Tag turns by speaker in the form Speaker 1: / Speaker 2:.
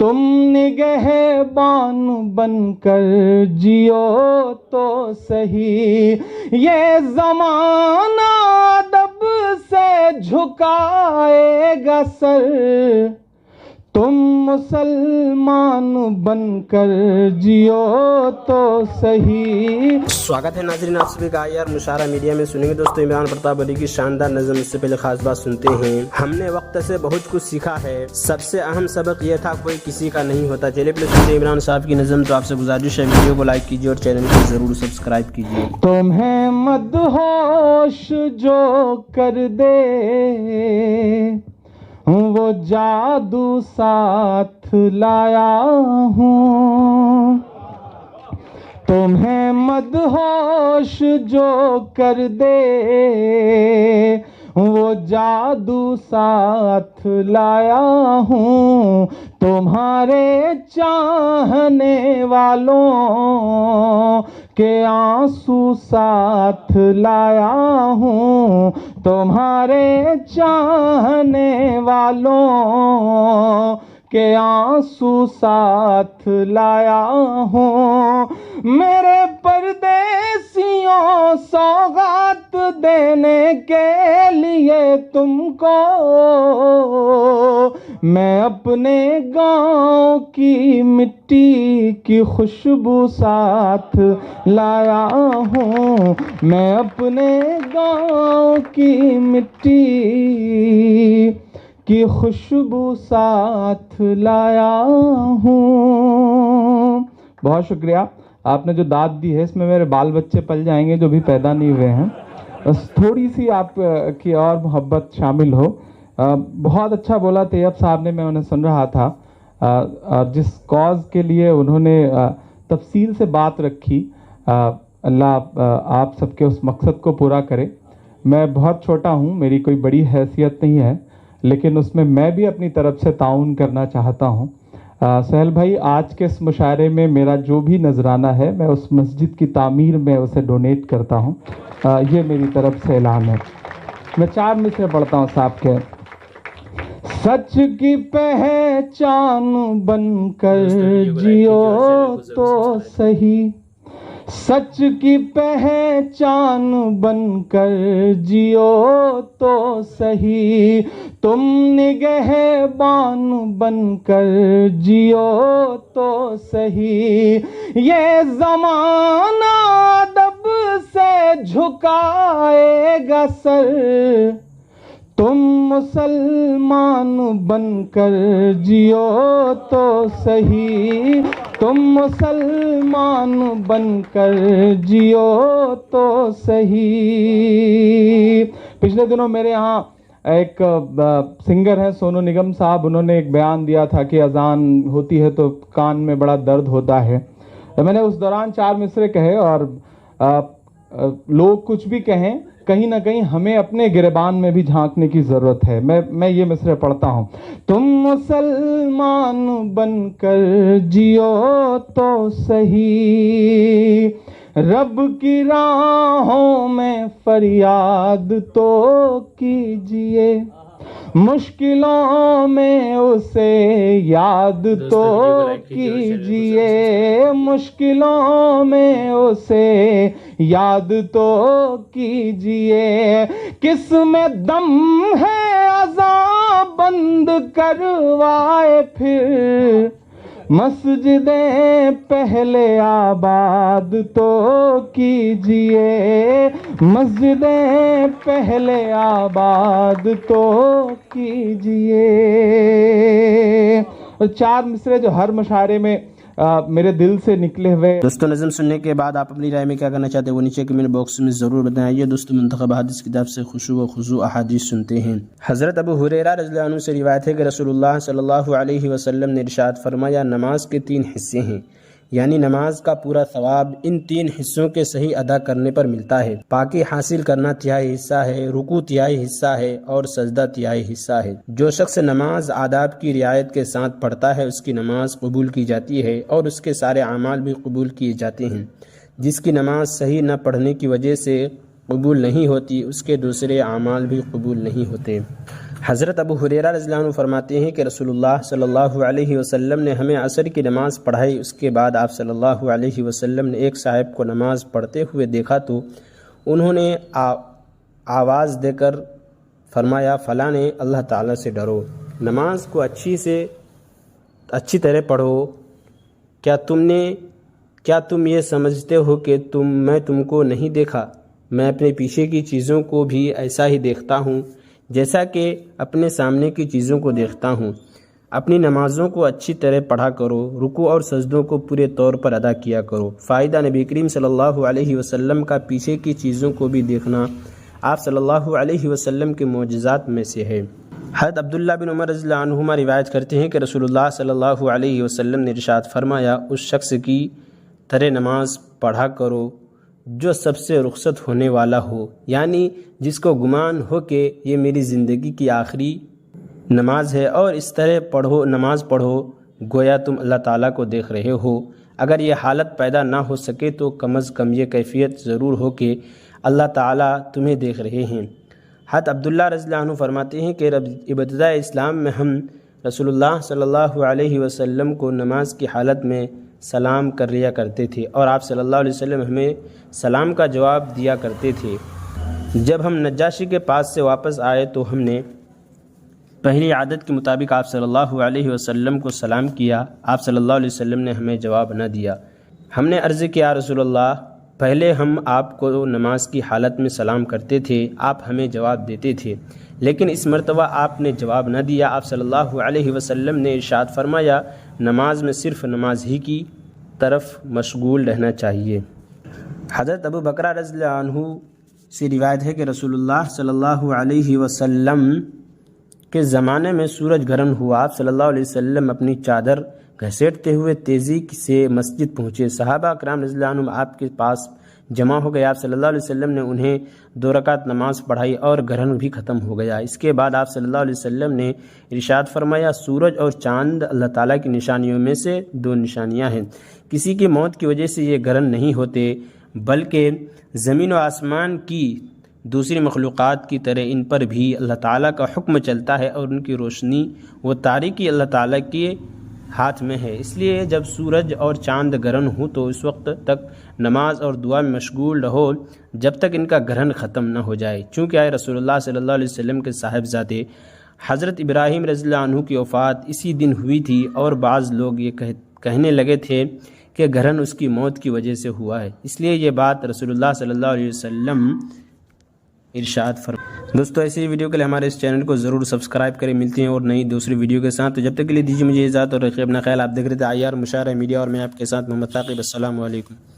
Speaker 1: تم نگہبان بن کر جیو تو صحیح، یہ زمانہ ادب سے جھکائے گا سر، تم مسلمان بن کر جیو تو صحیح۔
Speaker 2: سواگت ہے ناظرین آپ سبھی کا IR مشاعرہ میڈیا میں۔ سنیں گے دوستوں عمران پرتاپ علی کی شاندار نظم۔ اس سے پہلے خاص بات سنتے ہیں۔ ہم نے وقت سے بہت کچھ سیکھا ہے، سب سے اہم سبق یہ تھا کوئی کسی کا نہیں ہوتا۔ چلیے پہلے سنتے ہیں عمران صاحب کی نظم۔ تو آپ سے گزارش ہے ویڈیو کو لائک کیجیے اور چینل کو ضرور سبسکرائب کیجیے۔
Speaker 1: تمہیں مدہوش جو کر دے وہ جادو ساتھ لایا ہوں، تمہیں مدہوش جو کر دے وہ جادو ساتھ لایا ہوں، تمہارے چاہنے والوں کے آنسو ساتھ لایا ہوں، تمہارے چاہنے والوں کے آنسو ساتھ لایا ہوں، میرے پردیسیوں سوغات دینے کے لیے تم کو میں اپنے گاؤں کی مٹی کی خوشبو ساتھ لایا ہوں، میں اپنے گاؤں کی مٹی کی خوشبو ساتھ لایا ہوں۔ بہت شکریہ، آپ نے جو داد دی ہے اس میں میرے بال بچے پل جائیں گے جو بھی پیدا نہیں ہوئے ہیں، بس تھوڑی سی آپ کی اور محبت شامل ہو۔ بہت اچھا بولا طیب صاحب نے، میں انہیں سن رہا تھا، اور جس کاز کے لیے انہوں نے تفصیل سے بات رکھی، اللہ آپ سب کے اس مقصد کو پورا کرے۔ میں بہت چھوٹا ہوں، میری کوئی بڑی حیثیت نہیں ہے، لیکن اس میں بھی اپنی طرف سے تعاون کرنا چاہتا ہوں۔ سہیل بھائی، آج کے اس مشاعرے میں میرا جو بھی نذرانہ ہے میں اس مسجد کی تعمیر میں اسے ڈونیٹ کرتا ہوں، یہ میری طرف سے اعلان ہے۔ میں 4 مصرے پڑھتا ہوں صاحب کے۔ سچ کی پہچان بن کر جیو تو صحیح، سچ کی پہچان بن کر جیو تو صحیح، تم نگہبان بن کر جیو تو صحیح، یہ زمانہ ادب سے جھکائے گا سر، تم مسلمان بن کر جیو تو صحیح، تم مسلمان بن کر جیو تو صحیح۔ پچھلے دنوں میرے ہاں ایک سنگر ہیں سونو نگم صاحب، انہوں نے ایک بیان دیا تھا کہ اذان ہوتی ہے تو کان میں بڑا درد ہوتا ہے۔ میں نے اس دوران 4 مصرے کہے، اور لوگ کچھ بھی کہیں، کہیں نہ کہیں ہمیں اپنے گریبان میں بھی جھانکنے کی ضرورت ہے۔ میں یہ مصرے پڑھتا ہوں۔ تم مسلمان بن کر جیو تو صحیح، رب کی راہوں میں فریاد تو کیجئے، مشکلوں میں اسے یاد تو کیجئے، مشکلوں میں اسے یاد تو کیجئے، کس میں دم ہے اذاں بند کروائے پھر، مسجدیں پہلے آباد تو کیجئے، مسجدیں پہلے آباد تو کیجئے۔ 4 مصرے جو ہر مشاعرے میں میرے دل سے نکلے ہوئے۔
Speaker 2: دوستوں نظم سننے کے بعد آپ اپنی رائے میں کیا کرنا چاہتے ہیں وہ نیچے کمنٹ باکس میں ضرور بتائیں۔ دوستوں منتخب احادیث کتاب سے خشوع و خضوع احادیث سنتے ہیں۔ حضرت ابو ہریرہ رضی اللہ عنہ سے روایت ہے کہ رسول اللہ صلی اللہ علیہ وسلم نے ارشاد فرمایا، نماز کے 3 حصے ہیں، یعنی نماز کا پورا ثواب ان 3 حصوں کے صحیح ادا کرنے پر ملتا ہے۔ پاکی حاصل کرنا تہائی حصہ ہے، رکوع تہائی حصہ ہے اور سجدہ تہائی حصہ ہے۔ جو شخص نماز آداب کی رعایت کے ساتھ پڑھتا ہے اس کی نماز قبول کی جاتی ہے اور اس کے سارے اعمال بھی قبول کیے جاتے ہیں۔ جس کی نماز صحیح نہ پڑھنے کی وجہ سے قبول نہیں ہوتی اس کے دوسرے اعمال بھی قبول نہیں ہوتے۔ حضرت ابو ہریرہ رضی اللہ عنہ فرماتے ہیں کہ رسول اللہ صلی اللہ علیہ وسلم نے ہمیں عصر کی نماز پڑھائی، اس کے بعد آپ صلی اللہ علیہ وسلم نے ایک صاحب کو نماز پڑھتے ہوئے دیکھا تو انہوں نے آواز دے کر فرمایا فلاں نے اللہ تعالیٰ سے ڈرو، نماز کو اچھی طرح پڑھو، کیا تم یہ سمجھتے ہو کہ میں تم کو نہیں دیکھا؟ میں اپنے پیچھے کی چیزوں کو بھی ایسا ہی دیکھتا ہوں جیسا کہ اپنے سامنے کی چیزوں کو دیکھتا ہوں۔ اپنی نمازوں کو اچھی طرح پڑھا کرو، رکوع اور سجدوں کو پورے طور پر ادا کیا کرو۔ فائدہ نبی کریم صلی اللہ علیہ وسلم کا پیچھے کی چیزوں کو بھی دیکھنا آپ صلی اللہ علیہ وسلم کے معجزات میں سے ہے۔ حضرت عبداللہ بن عمر رضی اللہ عنہما روایت کرتے ہیں کہ رسول اللہ صلی اللہ علیہ وسلم نے ارشاد فرمایا، اس شخص کی طرح نماز پڑھا کرو جو سب سے رخصت ہونے والا ہو، یعنی جس کو گمان ہو کہ یہ میری زندگی کی آخری نماز ہے، اور اس طرح نماز پڑھو گویا تم اللہ تعالیٰ کو دیکھ رہے ہو۔ اگر یہ حالت پیدا نہ ہو سکے تو کم از کم یہ کیفیت ضرور ہو کہ اللہ تعالیٰ تمہیں دیکھ رہے ہیں۔ حضرت عبداللہ رضی اللہ عنہ فرماتے ہیں کہ ابتداء اسلام میں ہم رسول اللہ صلی اللہ علیہ وسلم کو نماز کی حالت میں سلام کر لیا کرتے تھے، اور آپ صلی اللہ علیہ وسلم ہمیں سلام کا جواب دیا کرتے تھے۔ جب ہم نجاشی کے پاس سے واپس آئے تو ہم نے پہلی عادت کے مطابق آپ صلی اللہ علیہ وسلم کو سلام کیا۔ آپ صلی اللہ علیہ وسلم نے ہمیں جواب نہ دیا۔ ہم نے عرض کیا، رسول اللہ، پہلے ہم آپ کو نماز کی حالت میں سلام کرتے تھے، آپ ہمیں جواب دیتے تھے، لیکن اس مرتبہ آپ نے جواب نہ دیا۔ آپ صلی اللہ علیہ وسلم نے ارشاد فرمایا، نماز میں صرف نماز ہی کی طرف مشغول رہنا چاہیے۔ حضرت ابو بکرہ رضی اللہ عنہ سے روایت ہے کہ رسول اللہ صلی اللہ علیہ وسلم کے زمانے میں سورج گرہن ہوا۔ آپ صلی اللہ علیہ وسلم اپنی چادر گھسیٹتے ہوئے تیزی سے مسجد پہنچے۔ صحابہ اکرام رضی اللہ عنہم آپ کے پاس جمع ہو گئے۔ آپ صلی اللہ علیہ وسلم نے انہیں 2 رکعت نماز پڑھائی اور گرہن بھی ختم ہو گیا۔ اس کے بعد آپ صلی اللہ علیہ وسلم نے ارشاد فرمایا، سورج اور چاند اللہ تعالیٰ کی نشانیوں میں سے 2 نشانیاں ہیں۔ کسی کی موت کی وجہ سے یہ گرہن نہیں ہوتے، بلکہ زمین و آسمان کی دوسری مخلوقات کی طرح ان پر بھی اللہ تعالیٰ کا حکم چلتا ہے، اور ان کی روشنی و تاریکی اللہ تعالیٰ کے ہاتھ میں ہے۔ اس لیے جب سورج اور چاند گرہن ہوں تو اس وقت تک نماز اور دعا میں مشغول رہو جب تک ان کا گرہن ختم نہ ہو جائے۔ چونکہ آئے رسول اللہ صلی اللہ علیہ وسلم کے صاحبزادے حضرت ابراہیم رضی اللہ عنہ کی وفات اسی دن ہوئی تھی، اور بعض لوگ یہ کہنے لگے تھے کہ گرہن اس کی موت کی وجہ سے ہوا ہے، اس لیے یہ بات رسول اللہ صلی اللہ علیہ وسلم ارشاد فرمائے۔ دوستو، ایسی ویڈیو کے لیے ہمارے اس چینل کو ضرور سبسکرائب کریں۔ ملتے ہیں اور نئی دوسری ویڈیو کے ساتھ، تو جب تک کے لیے دیجیے مجھے اجازت اور رکھیے اپنا خیال۔ آپ دیکھ رہے تھے IR مشاعرہ میڈیا، اور میں آپ کے ساتھ محمد ثاقب۔ السلام علیکم۔